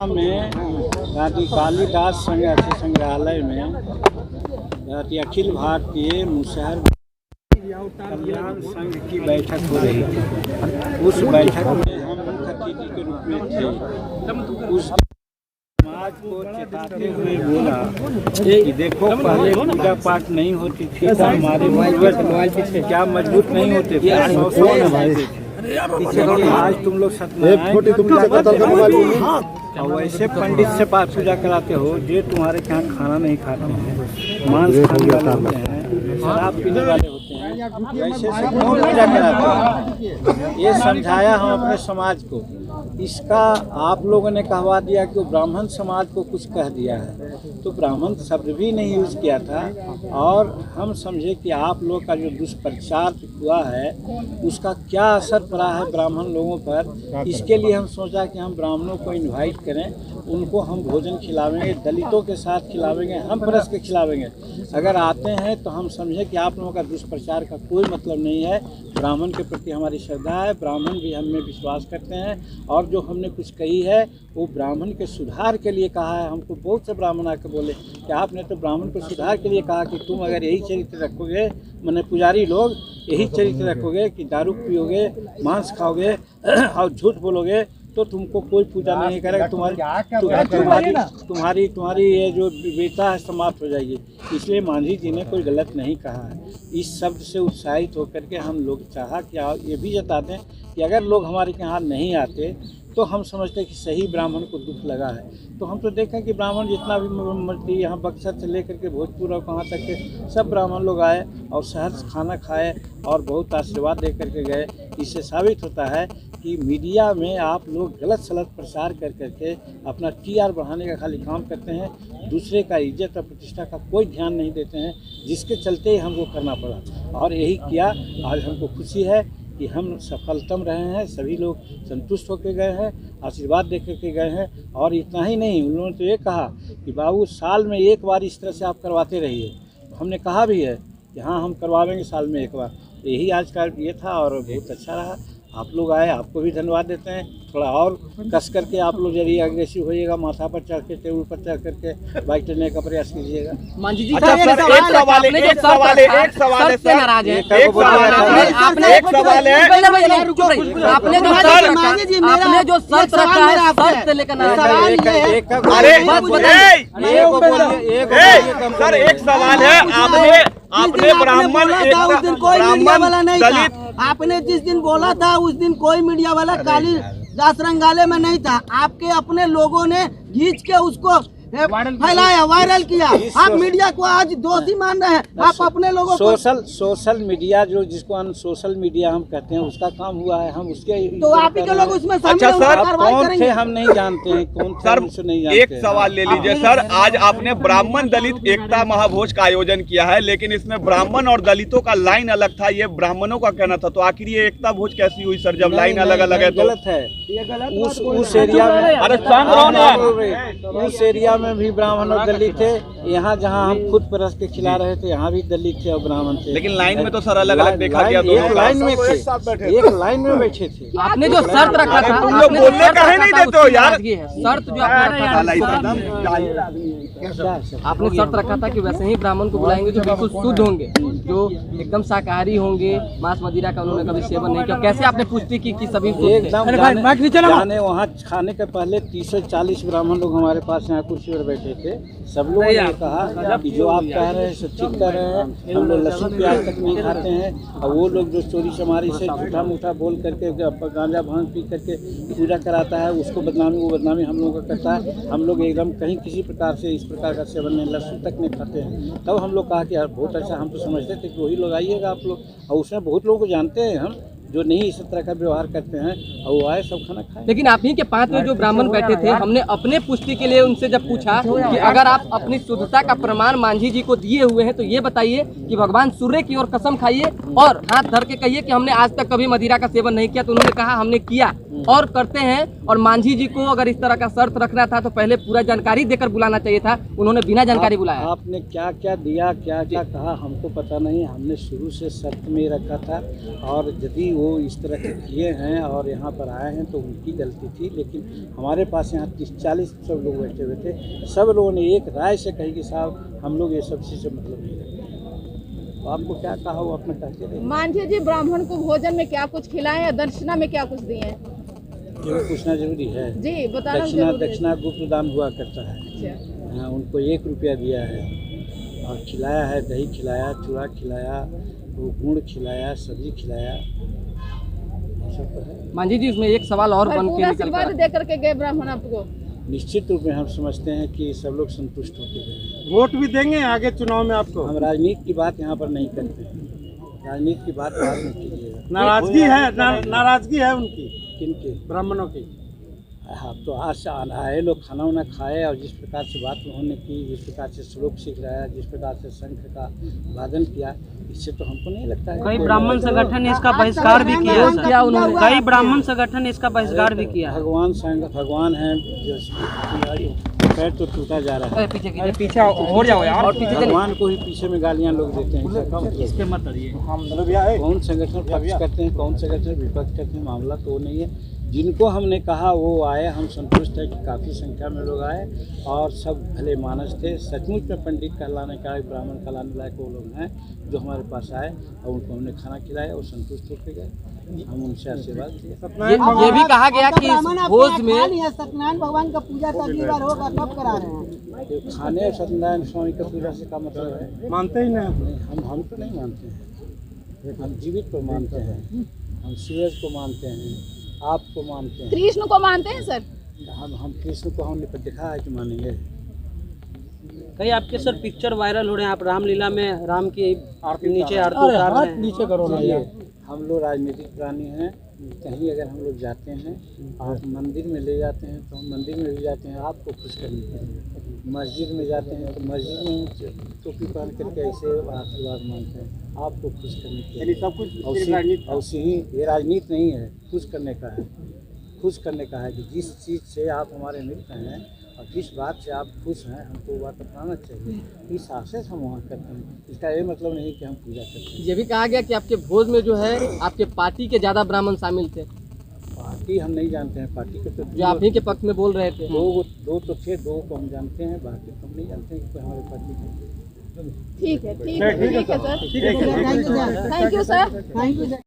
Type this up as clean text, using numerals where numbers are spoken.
में कालिदास संग्रहालय में अखिल भारतीय मुसहर कल्याण संघ की बैठक हो रही थी। उस बैठक में हम मुख्य अतिथि के रूप में थे। उस समाज को चेताते हुए बोला कि देखो, पहले पूजा पाठ नहीं होती थी तो हमारे पूर्वज क्या मजबूत नहीं होते थे, आज तुम लोग और वैसे पंडित से पाठ पूजा कराते हो जो तुम्हारे यहाँ खाना नहीं खाते हैं, मांस खाने वाले होते हैं, शराब पीने वाले होते हैं, वैसे से क्यों पूजा कराते हैं? ये समझाया हम अपने समाज को। इसका आप लोगों ने कहवा दिया कि ब्राह्मण समाज को कुछ कह दिया है, तो ब्राह्मण शब्द भी नहीं यूज़ किया था। और हम समझे कि आप लोग का जो दुष्प्रचार हुआ है उसका क्या असर पड़ा है ब्राह्मण लोगों पर। इसके लिए हम सोचा कि हम ब्राह्मणों को इनवाइट करें, उनको हम भोजन खिलावेंगे, दलितों के साथ खिलावेंगे, हम परस के खिलावेंगे। अगर आते हैं तो हम समझे कि आप लोगों का दुष्प्रचार का कोई मतलब नहीं है। ब्राह्मण के प्रति हमारी श्रद्धा है, ब्राह्मण भी हम में विश्वास करते हैं, और जो हमने कुछ कही है वो ब्राह्मण के सुधार के लिए कहा है। हमको बहुत से ब्राह्मण आकर बोले कि आपने तो ब्राह्मण को सुधार के लिए कहा कि तुम अगर यही चरित्र रखोगे, मैंने पुजारी लोग यही चरित्र रखोगे कि दारू पियोगे, मांस खाओगे और झूठ बोलोगे तो तुमको कोई पूजा नहीं करेगा, तुम्हारी ये जो विविधता है समाप्त हो जाएगी। इसलिए मांझी जी ने कोई गलत नहीं कहा है। इस शब्द से उत्साहित होकर के हम लोग चाहा कि ये भी जता दें कि अगर लोग हमारे यहाँ नहीं आते तो हम समझते कि सही ब्राह्मण को दुख लगा है। तो हम तो देखें कि ब्राह्मण जितना भी यहाँ बक्सर से लेकर के भोजपुर और कहाँ तक के सब ब्राह्मण लोग आए और शहर से खाना खाए और बहुत आशीर्वाद दे करके गए। इससे साबित होता है कि मीडिया में आप लोग गलत सलत प्रचार कर करके अपना TR बढ़ाने का खाली काम करते हैं, दूसरे का इज्जत और प्रतिष्ठा का कोई ध्यान नहीं देते हैं, जिसके चलते ही हमको करना पड़ा। और यही किया। आज हमको खुशी है कि हम सफलतम रहे हैं, सभी लोग संतुष्ट होकर गए हैं, आशीर्वाद दे करके गए हैं। और इतना ही नहीं, उन्होंने तो ये कहा कि बाबू साल में एक बार इस तरह से आप करवाते रहिए। तो हमने कहा भी है कि हाँ, हम करवाएंगे साल में एक बार। यही आज का ये था और बहुत अच्छा रहा। आप लोग आए, आपको भी धन्यवाद देते हैं। थोड़ा और कस करके आप लोग यदि अग्रेसिव होइएगा, माथा पर चढ़ के, टेबल पर चढ़ करके बाइक चलने का प्रयास कीजिएगा। मांझी जी, अच्छा, एक सवाल है एक सवाल है आपने जो शर्त रखा है, शर्त से लेकर सर एक सवाल है, आपने ब्राह्मण दलित, आपने जिस दिन बोला था उस दिन कोई मीडिया वाला कालिदास संग्रहालय में नहीं था। आपके अपने लोगों ने खींच के उसको फैलाया, वायरल किया। आप मीडिया को आज दोषी मान रहे हैं। आप अपने लोगों को सोशल मीडिया जो जिसको सोशल मीडिया हम कहते हैं उसका काम हुआ है, हम उसके तो आप ही के लोग उसमें अच्छा सर, कौन थे हम नहीं जानते हैं, कौन सर नहीं जानते। एक सवाल ले लीजिए सर, आज आपने ब्राह्मण दलित एकता महाभोज का आयोजन किया है, लेकिन इसमें ब्राह्मण और दलितों का लाइन अलग था, ये ब्राह्मणों का कहना था। तो आखिर ये एकता भोज कैसी हुई सर, जब लाइन अलग अलग है? गलत है। उस एरिया में उस एरिया में भी ब्राह्मण और दलित थे। यहाँ जहाँ हम खुद परस के खिला रहे थे यहाँ भी दलित थे और ब्राह्मण थे। लेकिन लाइन में तो सर अलग अलग देखा गया, एक लाइन में थे, एक लाइन में बैठे थे। आपने जो शर्त रखा था, तुम लोग बोलने का है नहीं देते हो यार। शर्त जो आपने शर्त रखा था कि वैसे ही ब्राह्मण को बुलाएंगे जो बिल्कुल शुद्ध होंगे, जो एकदम शाकाहारी होंगे, मांस मदिरा का उन्होंने कभी सेवन नहीं किया। कैसे आपने पुष्टि की कि सभी एकदम जाने वहाँ खाने के पहले 30 से 40 ब्राह्मण लोग हमारे पास यहाँ कुर्सी पर बैठे थे। सब लोगों ने कहा कि जो आप कह रहे हैं सब ठीक कह रहे हैं, हम लोग लहसुन प्याज तक नहीं खाते हैं। और वो लोग जो चोरी चमारी से झूठा मूठा बोल करके गांजा भांग पी करके पूजा कराता है, उसको बदनामी, वो बदनामी हम लोगों का करता है। हम लोग एकदम कहीं किसी प्रकार से इस प्रकार का सेवन नहीं, लहसुन तक नहीं खाते हैं। तब हम लोग कहा कि यार बहुत अच्छा, हम तो समझते थे कि वही लोग आइएगा आप लोग। और उसमें बहुत लोगों को जानते हैं हम जो नहीं इस तरह का व्यवहार करते हैं, और वो आए सब खाना खाए। लेकिन आप ही के पास में जो ब्राह्मण बैठे थे, हमने अपने पुष्टि के लिए उनसे जब पूछा कि अगर आप अपनी शुद्धता का प्रमाण मांझी जी को दिए हुए हैं तो ये बताइए कि भगवान सूर्य की ओर कसम खाइए और हाथ धर के कहिए कि हमने आज तक कभी मदिरा का सेवन नहीं किया। तो उन्होंने कहा हमने किया। और करते हैं। और मांझी जी को अगर इस तरह का शर्त रखना था तो पहले पूरा जानकारी देकर बुलाना चाहिए था, उन्होंने बिना जानकारी बुलाया। आपने क्या क्या दिया, क्या क्या कहा, हमको पता नहीं। हमने शुरू से शर्त में रखा था, और यदि वो इस तरह के किए हैं और यहाँ पर आए हैं तो उनकी गलती थी। लेकिन हमारे पास यहाँ 30-40 सब लोग बैठे हुए थे, सब लोगों ने एक राय से कही कि साहब हम लोग ये सब चीज़ से मतलब नहीं रखते। तो आपको क्या कहा वो अपने कहते रहे। मांझी जी ब्राह्मण को भोजन में क्या कुछ खिलाएं या दक्षिणा में क्या कुछ दिए हैं? ये पूछना जरूरी है जी बताना जरूरी है। दक्षिणा गुप्त दान हुआ करता है। अच्छा। हाँ, उनको 1 रुपया दिया है और खिलाया है, दही खिलाया, चूड़ा खिलाया, वो गुड़ खिलाया, सब्जी खिलाया, सब तो है। मांझी जी उसमें एक सवाल और बन के पूरा निकल आशीर्वाद कर दे करके गए ब्राह्मण आपको? निश्चित रूप में हम समझते हैं कि सब लोग संतुष्ट होते हैं। वोट भी देंगे आगे चुनाव में आपको? हम राजनीति की बात यहाँ पर नहीं करते हैं, राजनीति की बात बाद में कीजिएगा। नाराजगी है, नाराजगी है उनकी, किनके? ब्राह्मणों की। हाँ, तो आज से आए लोग खाना वाना खाए और जिस प्रकार से बात उन्होंने की, जिस प्रकार से श्लोक सीख रहा है, जिस प्रकार से शंख का वादन किया, इससे तो हमको नहीं लगता है। कई ब्राह्मण संगठन ने इसका बहिष्कार भी किया है क्या उन्होंने? कई ब्राह्मण संगठन ने इसका बहिष्कार भी किया है। भगवान है जो पैर तो टूटा जा रहा है। पीछे हो जाओ यार। और पीछे चलिए। भगवान को ही पीछे में गालियाँ लोग देते हैं। इस पे मत अड़िए। कौन संगठन पक्ष करते हैं, कौन संगठन विपक्ष करते हैं, मामला तो वो नहीं है। जिनको हमने कहा वो आए, हम संतुष्ट है कि काफ़ी संख्या में लोग आए और सब भले मानस थे। सचमुच में पंडित कहलाने का, ब्राह्मण कहलाने लायक वो लोग हैं जो हमारे पास आए और उनको हमने खाना खिलाया और संतुष्ट होकर गए। हम उनसे आशीर्वाद लिए। ये भी कहा गया कि इस भोज में सत्यनारायण भगवान का पूजा तो अगली बार होगा, कब करा रहे हैं? खाने और सत्यनारायण स्वामी का पूजा से का मतलब है? मानते ही नहीं। हम तो नहीं मानते हैं। हम जीवित को मानते हैं, हम सूरज को मानते हैं, आपको मानते हैं। कृष्ण को मानते हैं सर? हम कृष्ण को हमने देखा है कि मानेंगे। कई आपके सर पिक्चर वायरल हो रहे हैं, आप रामलीला में राम की नीचे आरती उतार रहे हैं। नीचे करो ना यार। हम लोग राजनीतिक प्राणी हैं। कहीं अगर हम लोग जाते हैं और मंदिर में ले जाते हैं तो हम मंदिर में भी जाते हैं आपको खुश करने के लिए। मस्जिद में जाते हैं तो मस्जिद में टोपी पहन करके ऐसे आशीर्वाद मांगते हैं आपको खुश करने के लिए। सब कुछ और ये राजनीति नहीं है, खुश करने का है। खुश करने का है कि जिस चीज़ से आप हमारे मित्र हैं और जिस बात से आप खुश हैं, हमको वो बात अपनाना चाहिए। इस आशय से हम वहाँ करते हैं। इसका ये मतलब नहीं कि हम पूजा करते हैं। ये भी कहा गया कि आपके भोज में जो है आपके पार्टी के ज्यादा ब्राह्मण शामिल थे। पार्टी हम नहीं जानते हैं, पार्टी के तो जो आप ही के पक्ष में बोल रहे थे। दो तो थे, 2 को हम जानते हैं, बाकी तो हम नहीं जानते हैं कि हमारे पार्टी के। ठीक है sir. Thank you sir. Thank you sir. Thank you sir.